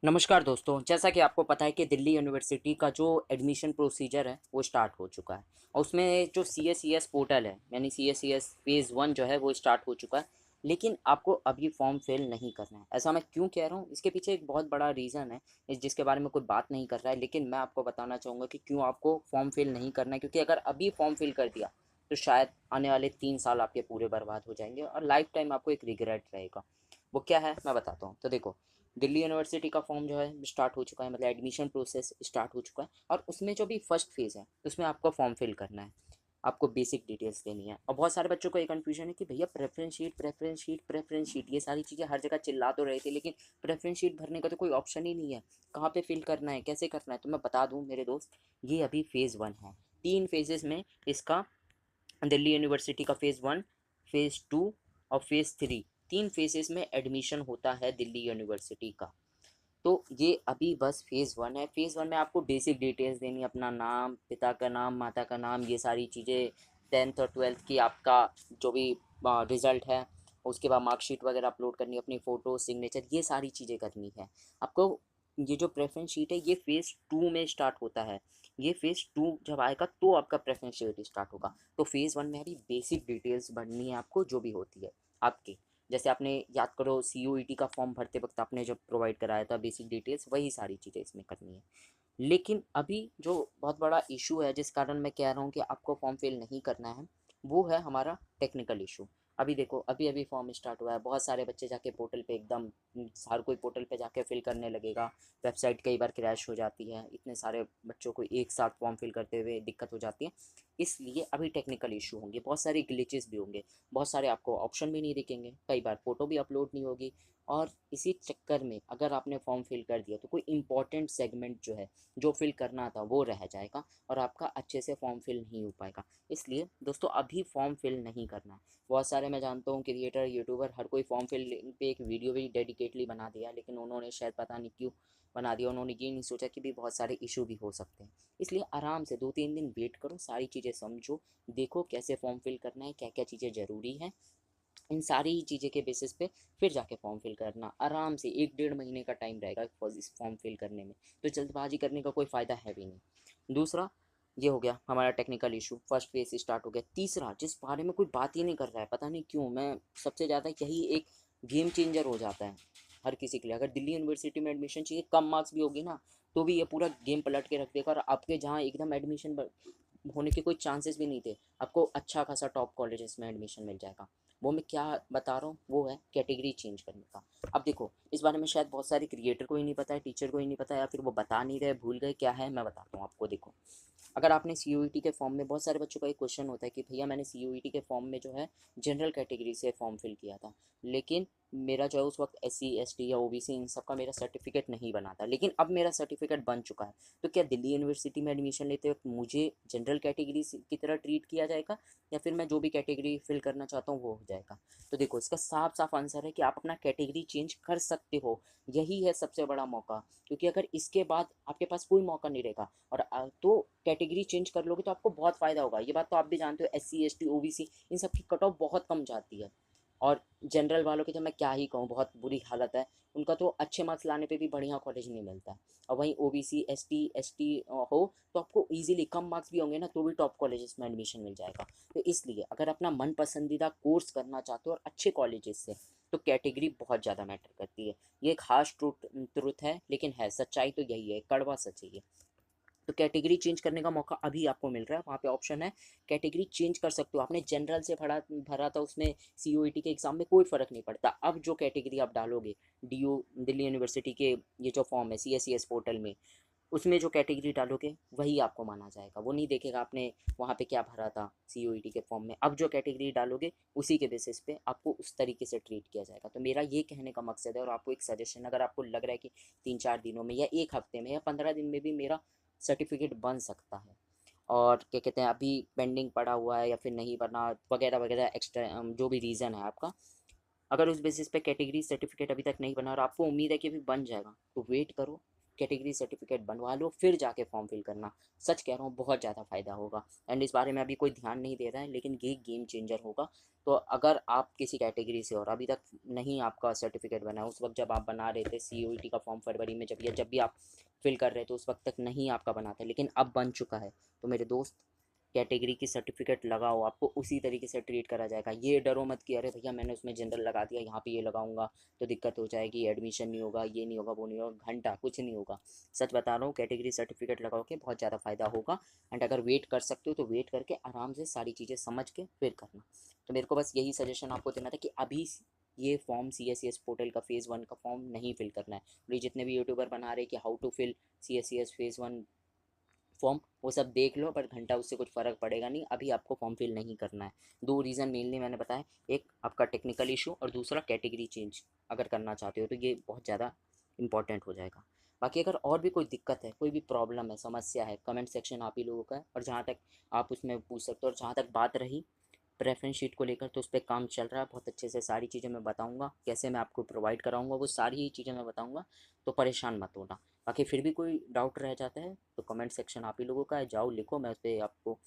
नमस्कार दोस्तों, जैसा कि आपको पता है कि दिल्ली यूनिवर्सिटी का जो एडमिशन प्रोसीजर है वो स्टार्ट हो चुका है और उसमें जो सी एस पोर्टल है यानी सी एस फेज़ 1 जो है वो स्टार्ट हो चुका है। लेकिन आपको अभी फॉर्म फिल नहीं करना है। ऐसा मैं क्यों कह रहा हूँ, इसके पीछे एक बहुत बड़ा रीज़न है जिसके बारे में कोई बात नहीं कर रहा है, लेकिन मैं आपको बताना चाहूँगा कि क्यों आपको फॉर्म फिल नहीं करना है। क्योंकि अगर अभी फॉर्म फिल कर दिया तो शायद आने वाले 3 साल आपके पूरे बर्बाद हो जाएंगे और लाइफ टाइम आपको एक रिग्रेट रहेगा। वो क्या है मैं बताता हूँ। तो देखो, दिल्ली यूनिवर्सिटी का फॉर्म जो है स्टार्ट हो चुका है, मतलब एडमिशन प्रोसेस स्टार्ट हो चुका है और उसमें जो भी फर्स्ट फेज़ है उसमें आपको फॉर्म फिल करना है। आपको बेसिक डिटेल्स देनी है और बहुत सारे बच्चों को ये कन्फ्यूजन है कि भैया प्रेफरेंस शीट ये सारी चीज़ें हर जगह चिल्ला तो रहे थे, लेकिन प्रेफरेंस शीट भरने का तो कोई ऑप्शन ही नहीं है। कहाँ पे फिल करना है, कैसे करना है, तो मैं बता दूँ मेरे दोस्त, ये अभी फेज़ 1 है। 3 फेजेस में इसका दिल्ली यूनिवर्सिटी का फेज़ 1, फेज़ 2 और फेज़ 3, 3 फेजेस में एडमिशन होता है दिल्ली यूनिवर्सिटी का। तो ये अभी बस फेज़ 1 है। फेज़ 1 में आपको बेसिक डिटेल्स देनी है, अपना नाम, पिता का नाम, माता का नाम, ये सारी चीज़ें, 10th और 12th की आपका जो भी रिज़ल्ट है, उसके बाद मार्कशीट वगैरह अपलोड करनी है, अपनी फ़ोटो, सिग्नेचर, ये सारी चीज़ें करनी है आपको। ये जो प्रेफ़रेंस शीट है ये फेज़ 2 में स्टार्ट होता है। ये फेज़ 2 जब आएगा तो आपका प्रेफ़रेंस शीट स्टार्ट होगा। तो फेज़ 1 में अभी बेसिक डिटेल्स भरनी है आपको, जो भी होती है आपकी। जैसे आपने याद करो सी का फॉर्म भरते वक्त आपने जब प्रोवाइड कराया था बेसिक डिटेल्स, वही सारी चीज़ें इसमें करनी है। लेकिन अभी जो बहुत बड़ा इशू है जिस कारण मैं कह रहा हूँ कि आपको फॉर्म फिल नहीं करना है, वो है हमारा टेक्निकल इशू। अभी देखो, अभी अभी फॉर्म स्टार्ट हुआ है, बहुत सारे बच्चे जाके पोर्टल पे एकदम हर कोई पोर्टल पे जाके फिल करने लगेगा। वेबसाइट कई बार क्रैश हो जाती है, इतने सारे बच्चों को एक साथ फॉर्म फिल करते हुए दिक्कत हो जाती है। इसलिए अभी टेक्निकल इशू होंगे, बहुत सारे ग्लिचेस भी होंगे, बहुत सारे आपको ऑप्शन भी नहीं दिखेंगे, कई बार फ़ोटो भी अपलोड नहीं होगी। और इसी चक्कर में अगर आपने फॉर्म फिल कर दिया तो कोई इंपॉर्टेंट सेगमेंट जो है, जो फिल करना था, वो रह जाएगा और आपका अच्छे से फॉर्म फिल नहीं हो पाएगा। इसलिए दोस्तों अभी फॉर्म फिल नहीं करना है। बहुत सारे मैं जानता हूँ क्रिएटर, यूट्यूबर, हर कोई फॉर्म फिल पे एक वीडियो भी डेडिकेटली बना दिया, लेकिन उन्होंने शायद पता नहीं क्यों बना दिया, उन्होंने ये नहीं सोचा कि भी बहुत सारे इशू भी हो सकते हैं। इसलिए आराम से 2-3 दिन वेट करो, सारी चीज़ें समझो, देखो कैसे फॉर्म फिल करना है, क्या क्या चीज़ें ज़रूरी हैं, इन सारी चीज़ें के बेसिस पे फिर जाके फॉर्म फिल करना। आराम से 1-1.5 महीने का टाइम रहेगा इस फॉर्म फिल करने में, तो जल्दबाजी करने का कोई फ़ायदा है भी नहीं। दूसरा, ये हो गया हमारा technical issue, first phase start हो गया। तीसरा, जिस बारे में कोई बात ही नहीं कर रहा है, पता नहीं क्यों, मैं सबसे ज़्यादा यही एक गेम चेंजर हो जाता है हर किसी के लिए। अगर दिल्ली यूनिवर्सिटी में एडमिशन चाहिए, कम मार्क्स भी होगी ना, तो भी ये पूरा गेम पलट के रख देगा और आपके जहाँ एकदम एडमिशन होने के कोई चांसेस भी नहीं थे, आपको अच्छा खासा टॉप कॉलेजेस में एडमिशन मिल जाएगा। वो मैं क्या बता रहा हूँ, वो है कैटेगरी चेंज करने का। अब देखो, इस बारे में शायद बहुत सारे क्रिएटर को ही नहीं पता है, टीचर को ही नहीं पता है, या फिर वो बता नहीं रहे, भूल गए क्या है, मैं बताता हूँ आपको। देखो, अगर आपने सी के फॉर्म में, बहुत सारे बच्चों का एक क्वेश्चन होता है कि भैया मैंने सी के फॉर्म में जो है जनरल कैटेगरी से फॉर्म फिल किया था, लेकिन मेरा जो है उस वक्त SC ST या OBC इन सब का मेरा सर्टिफिकेट नहीं बना था, लेकिन अब मेरा सर्टिफिकेट बन चुका है। तो क्या दिल्ली यूनिवर्सिटी में एडमिशन लेते वक्त मुझे जनरल कैटेगरी की तरह ट्रीट किया जाएगा, या फिर मैं जो भी कैटेगरी फिल करना चाहता हूँ वो हो जाएगा? तो देखो, इसका साफ साफ आंसर है कि आप अपना कैटेगरी चेंज कर सकते हो। यही है सबसे बड़ा मौका, क्योंकि अगर इसके बाद आपके पास कोई मौका नहीं रहेगा और तो कैटेगरी चेंज कर लोगे तो आपको बहुत फ़ायदा होगा। ये बात तो आप भी जानते हो, SC ST OBC इन सब की कट ऑफ बहुत कम जाती है। और जनरल वालों की तो मैं क्या ही कहूँ, बहुत बुरी हालत है। उनका तो अच्छे मार्क्स लाने पे भी बढ़िया कॉलेज नहीं मिलता है। और वहीं OBC ST हो तो आपको ईजिली कम मार्क्स भी होंगे ना तो भी टॉप कॉलेजेस में एडमिशन मिल जाएगा। तो इसलिए अगर अपना मन पसंदीदा कोर्स करना चाहते हो और अच्छे कॉलेजेस से, तो कैटेगरी बहुत ज़्यादा मैटर करती है। ये एक हार्श ट्रुथ है, लेकिन है सच्चाई, तो यही है, कड़वा सच है ये। तो कैटेगरी चेंज करने का मौका अभी आपको मिल रहा है, वहाँ पे ऑप्शन है, कैटेगरी चेंज कर सकते हो। आपने जनरल से भरा भरा था, उसमें COET के एग्ज़ाम में कोई फ़र्क नहीं पड़ता। अब जो कैटेगरी आप डालोगे DU दिल्ली यूनिवर्सिटी के ये जो फॉर्म है CSCS पोर्टल में, उसमें जो कैटेगरी डालोगे वही आपको माना जाएगा। वो नहीं देखेगा आपने वहाँ पे क्या भरा था COET के फॉर्म में। अब जो कैटेगरी डालोगे उसी के बेसिस पे आपको उस तरीके से ट्रीट किया जाएगा। तो मेरा ये कहने का मकसद है, और आपको एक सजेशन, अगर आपको लग रहा है कि 3-4 दिनों में या 1 हफ्ते में या 15 दिन में भी मेरा सर्टिफिकेट बन सकता है, और क्या कहते हैं अभी पेंडिंग पड़ा हुआ है या फिर नहीं बना वगैरह वगैरह, एक्स्ट्रा जो भी रीज़न है आपका, अगर उस बेसिस पे कैटेगरी सर्टिफिकेट अभी तक नहीं बना और आपको उम्मीद है कि अभी बन जाएगा, तो वेट करो। कैटेगरी सर्टिफिकेट बनवा लो फिर जाके फॉर्म फिल करना। सच कह रहा हूँ, बहुत ज़्यादा फ़ायदा होगा। एंड इस बारे में अभी कोई ध्यान नहीं दे रहा है, लेकिन ये गेम चेंजर होगा। तो अगर आप किसी कैटेगरी से और अभी तक नहीं आपका सर्टिफिकेट बना, उस वक्त जब आप बना रहे थे COET का फॉर्म फरवरी में, जब भी आप फिल कर रहे थे उस वक्त तक नहीं आपका बना था, लेकिन अब बन चुका है, तो मेरे दोस्त कैटेगरी की सर्टिफिकेट लगाओ, आपको उसी तरीके से ट्रीट करा जाएगा। ये डरो मत कि अरे भैया मैंने उसमें जनरल लगा दिया, यहाँ पे ये लगाऊंगा तो दिक्कत हो जाएगी, एडमिशन नहीं होगा, ये नहीं होगा, वो नहीं होगा, घंटा कुछ नहीं होगा। सच बता रहा हूँ, कैटेगरी सर्टिफिकेट लगाओ के बहुत ज़्यादा फ़ायदा होगा। एंड अगर वेट कर सकते हो तो वेट करके आराम से सारी चीज़ें समझ के फिर करना। तो मेरे को बस यही सजेशन आपको देना था कि अभी ये फॉर्म CSCS पोर्टल का फेज़ 1 का फॉर्म नहीं फिल करना है। और ये जितने भी यूट्यूबर बना रहे कि how to fill CSCS phase 1 form, वो सब देख लो, पर घंटा उससे कुछ फ़र्क पड़ेगा नहीं। अभी आपको फॉर्म फिल नहीं करना है। 2 रीज़न मेनली मैंने बताया, एक आपका टेक्निकल इशू और दूसरा कैटेगरी चेंज अगर करना चाहते हो तो ये बहुत ज़्यादा इंपॉर्टेंट हो जाएगा। बाकी अगर और भी कोई दिक्कत है, कोई भी प्रॉब्लम है, समस्या है, कमेंट सेक्शन आप ही लोगों का है, और जहाँ तक आप उसमें पूछ सकते हो। और जहाँ तक बात रही प्रेफरेंस शीट को लेकर, तो उस पर काम चल रहा है बहुत अच्छे से। सारी चीज़ें मैं बताऊंगा, कैसे मैं आपको प्रोवाइड कराऊंगा वो सारी ही चीज़ें मैं बताऊंगा, तो परेशान मत होना। बाकी फिर भी कोई डाउट रह जाता है तो कमेंट सेक्शन आप ही लोगों का है, जाओ लिखो, मैं उस पर आपको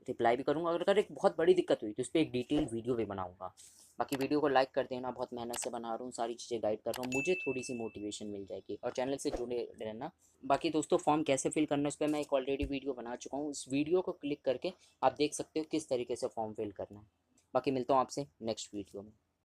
रिप्लाई भी करूँगा। अगर एक बहुत बड़ी दिक्कत हुई तो उस पर एक डिटेल वीडियो भी बनाऊँगा। बाकी वीडियो को लाइक कर देना, बहुत मेहनत से बना रहा हूँ, सारी चीज़ें गाइड कर रहा हूँ, मुझे थोड़ी सी मोटिवेशन मिल जाएगी। और चैनल से जुड़े रहना। बाकी दोस्तों, फॉर्म कैसे फिल करना है उस पर मैं एक ऑलरेडी वीडियो बना चुका हूँ, उस वीडियो को क्लिक करके आप देख सकते हो किस तरीके से फॉर्म फिल करना है। बाकी मिलता हूँ आपसे नेक्स्ट वीडियो में।